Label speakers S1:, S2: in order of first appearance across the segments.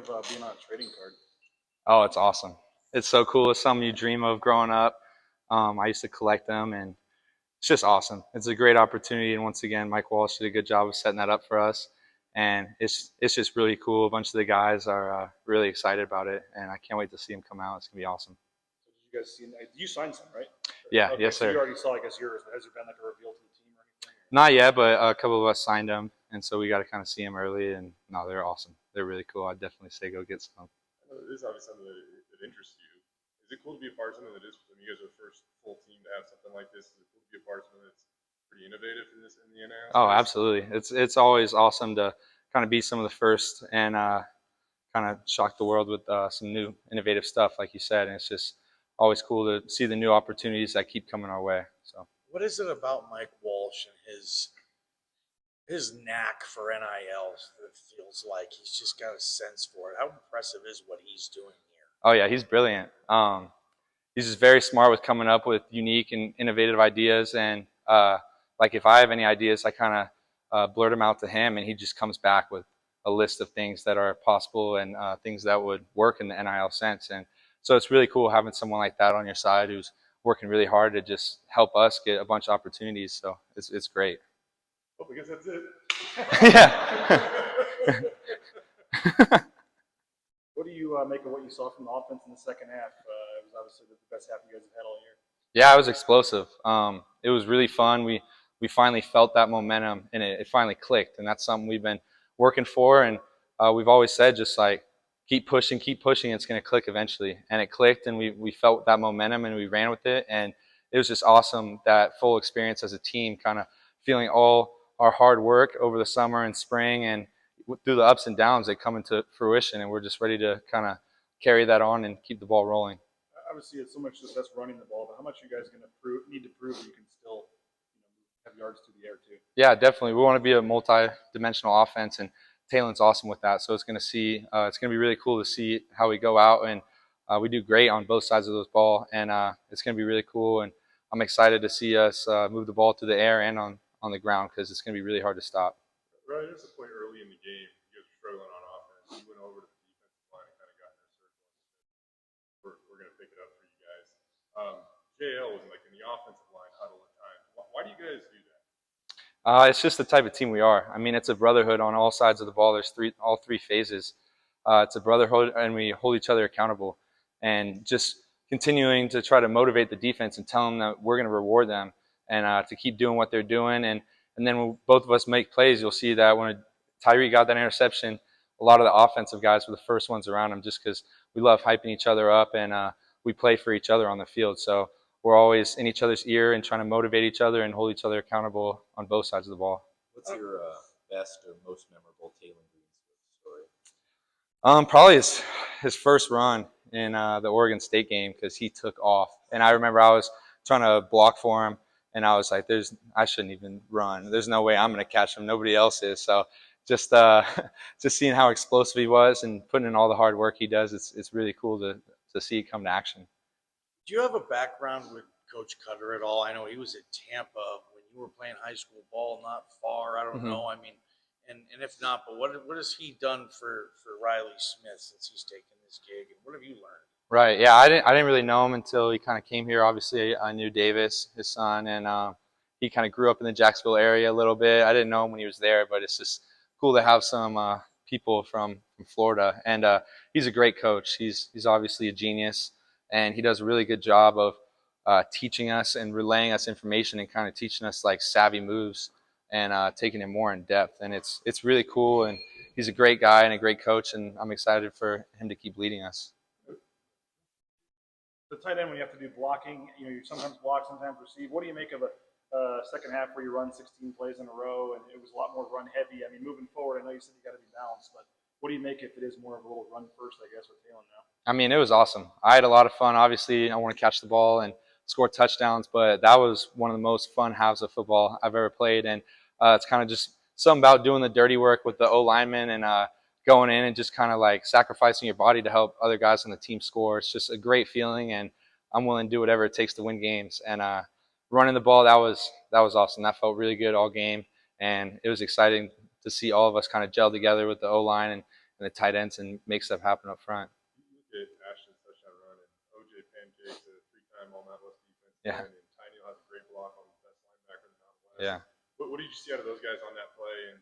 S1: of being on a trading card?
S2: Oh, it's awesome. It's so cool. It's something you dream of growing up. I used to collect them, and it's just awesome. It's a great opportunity, and once again, Mike Wallace did a good job of setting that up for us. And it's just really cool. A bunch of the guys are really excited about it, and I can't wait to see them come out. It's gonna be awesome.
S1: So did you guys see? You signed some, right?
S2: Yeah,
S1: Okay,
S2: yes,
S1: so you
S2: sir.
S1: already saw, I guess, yours. Has there been like a reveal to the team or anything?
S2: Not yet, but a couple of us signed them, and so we got to kind of see them early. And no, they're awesome. They're really cool. I'd definitely say go get some.
S3: I know this is obviously something that interests you. Is it cool to be a part of something that is? I mean, you guys are the first full team to have something like this. Is it cool to be a part of something that's pretty innovative in the NIL
S2: Oh,
S3: space?
S2: absolutely. It's always awesome to kind of be some of the first and kind of shock the world with some new innovative stuff, like you said. And it's just always cool to see the new opportunities that keep coming our way. So.
S4: What is it about Mike Walsh and his knack for NILs that feels like he's just got a sense for it? How impressive is what he's doing here?
S2: Oh yeah, he's brilliant. He's just very smart with coming up with unique and innovative ideas. And like if I have any ideas, I kind of blurt them out to him, and he just comes back with a list of things that are possible and things that would work in the NIL sense. And so it's really cool having someone like that on your side who's working really hard to just help us get a bunch of opportunities. So it's great.
S3: Well, I guess that's it.
S2: Yeah.
S1: What do you make of what you saw from the offense in the second half? It was obviously the best half you guys have had all year.
S2: Yeah, it was explosive. It was really fun. We finally felt that momentum, and it finally clicked. And that's something we've been working for, and we've always said just like keep pushing. It's going to click eventually. And it clicked, and we felt that momentum, and we ran with it. And it was just awesome, that full experience as a team, kind of feeling all our hard work over the summer and spring, and through the ups and downs, they come into fruition, and we're just ready to kind of carry that on and keep the ball rolling.
S1: Obviously, it's so much success running the ball, but how much are you guys going to need to prove that you can still have yards through the air too?
S2: Yeah, definitely. We want to be a multi-dimensional offense, and Talen's awesome with that. So it's going to be really cool to see how we go out, and we do great on both sides of those ball, and it's going to be really cool. And I'm excited to see us move the ball through the air and on the ground, because it's going to be really hard to stop.
S3: Right, there's a point early in the game you guys were struggling on offense. You went over to the defensive line and kind of got in their circle. We're going to pick it up for you guys. JL was like in the offensive line huddle at times. Why do you guys do that?
S2: It's just the type of team we are. I mean, it's a brotherhood on all sides of the ball. There's all three phases. It's a brotherhood, and we hold each other accountable. And just continuing to try to motivate the defense and tell them that we're going to reward them, and to keep doing what they're doing. And then when both of us make plays, you'll see that when Tyree got that interception, a lot of the offensive guys were the first ones around him, just because we love hyping each other up, and we play for each other on the field. So we're always in each other's ear and trying to motivate each other and hold each other accountable on both sides of the ball.
S5: What's your best or most memorable Taylor Greensmith story?
S2: Probably his first run in the Oregon State game, because he took off. And I remember I was trying to block for him, and I was like, I shouldn't even run. There's no way I'm going to catch him. Nobody else is. So just seeing how explosive he was and putting in all the hard work he does, it's really cool to see it come to action.
S4: Do you have a background with Coach Cutter at all? I know he was at Tampa when you were playing high school ball, not far. I don't know. I mean, and if not, but what has he done for Riley Smith since he's taken this gig, and what have you learned?
S2: Right. Yeah, I didn't really know him until he kind of came here. Obviously, I knew Davis, his son, and he kind of grew up in the Jacksonville area a little bit. I didn't know him when he was there, but it's just cool to have some people from Florida. And he's a great coach. He's obviously a genius, and he does a really good job of teaching us and relaying us information and kind of teaching us like savvy moves and taking it more in depth. And it's really cool, and he's a great guy and a great coach, and I'm excited for him to keep leading us.
S1: The tight end, when you have to do blocking, you sometimes block, sometimes receive. What do you make of a second half where you run 16 plays in a row and it was a lot more run heavy? I mean, moving forward, I know you said you got to be balanced, but what do you make if it is more of a little run first, I guess, with Taylor now?
S2: I mean, it was awesome. I had a lot of fun. Obviously, I want to catch the ball and score touchdowns, but that was one of the most fun halves of football I've ever played. And it's kind of just something about doing the dirty work with the O-linemen and going in and just kind of like sacrificing your body to help other guys on the team score. It's just a great feeling, and I'm willing to do whatever it takes to win games. And running the ball, that was awesome. That felt really good all game, and it was exciting to see all of us kind of gel together with the O-line and the tight ends and make stuff happen up front.
S3: You look at Ashton's touchdown run, and OJ Pancake's a 3-time All-Mountain West defense
S2: Yeah.
S3: and Tiny has a great block on the best linebacker in the Mountain West.
S2: Yeah.
S3: What did you see out of those guys on that play, and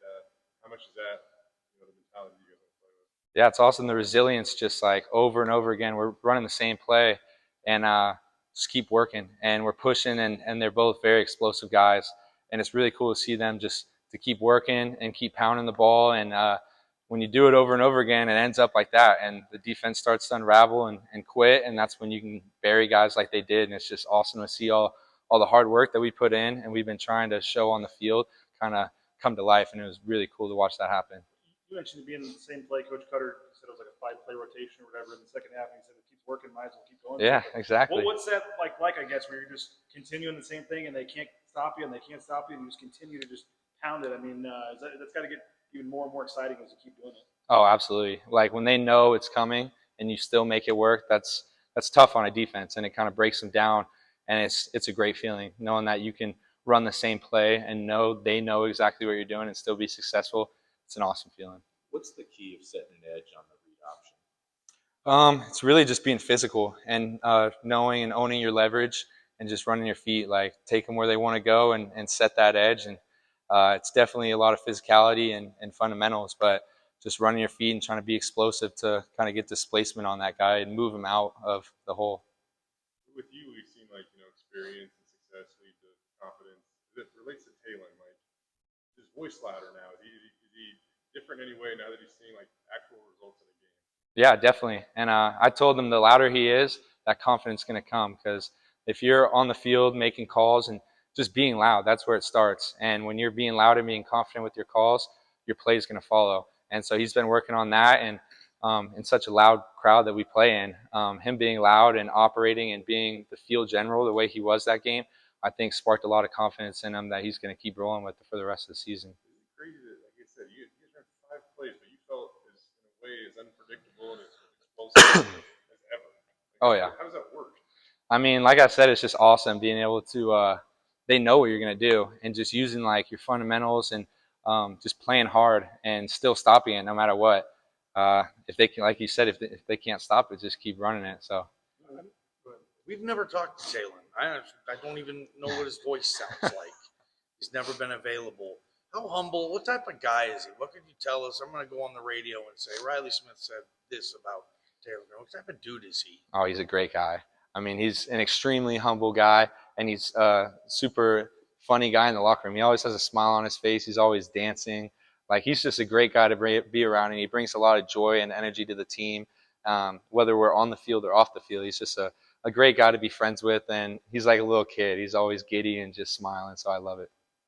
S3: how much is that, the mentality you guys want to play with?
S2: Yeah, it's awesome. The resilience, just like over and over again. We're running the same play and just keep working. And we're pushing, and they're both very explosive guys. And it's really cool to see them just to keep working and keep pounding the ball. And when you do it over and over again, it ends up like that. And the defense starts to unravel and quit. And that's when you can bury guys like they did. And it's just awesome to see all the hard work that we put in and we've been trying to show on the field kind of come to life. And it was really cool to watch that happen.
S1: You mentioned being in the same play. Coach Cutter said it was like a 5-play rotation or whatever in the second half. And he said it keeps working, might as well keep going.
S2: Yeah, exactly.
S1: What's that like, I guess, where you're just continuing the same thing and they can't stop you and they can't stop you and you just continue to just pound it? I mean, that's got to get even more and more exciting as you keep doing it.
S2: Oh, absolutely. Like when they know it's coming and you still make it work, that's tough on a defense, and it kind of breaks them down. And it's a great feeling knowing that you can run the same play and they know exactly what you're doing and still be successful. It's an awesome feeling.
S5: What's the key of setting an edge on the read option?
S2: It's really just being physical and knowing and owning your leverage and just running your feet, like take them where they want to go and set that edge. And it's definitely a lot of physicality and fundamentals, but just running your feet and trying to be explosive to kind of get displacement on that guy and move him out of the hole.
S3: With you, we've seen experience and success lead to confidence. As it relates to Taylor, his voice louder now. Is he different anyway now that he's seeing actual results in the game?
S2: Yeah, definitely. And I told him the louder he is, that confidence is going to come, because if you're on the field making calls and just being loud, that's where it starts. And when you're being loud and being confident with your calls, your play is going to follow. And so he's been working on that, and in such a loud crowd that we play in, him being loud and operating and being the field general the way he was that game, I think sparked a lot of confidence in him that he's going to keep rolling with for the rest of the season.
S3: It's crazy that, like I said, you guys ran 5 plays, but you felt in a way as unpredictable and as explosive as ever.
S2: Oh, yeah.
S3: How does that work?
S2: I mean, like I said, it's just awesome being able to they know what you're going to do, and just using your fundamentals and just playing hard and still stopping it no matter what. If they can, like you said, if they can't stop it, just keep running it. So
S4: We've never talked to Taylor. I don't even know what his voice sounds like. He's never been available. How humble? What type of guy is he? What could you tell us? I'm going to go on the radio and say Riley Smith said this about Taylor. What type of dude is he?
S2: Oh, he's a great guy. I mean, he's an extremely humble guy, and he's a super funny guy in the locker room. He always has a smile on his face. He's always dancing. He's just a great guy to be around, and he brings a lot of joy and energy to the team, whether we're on the field or off the field. He's just a great guy to be friends with, and he's like a little kid. He's always giddy and just smiling, so I love it.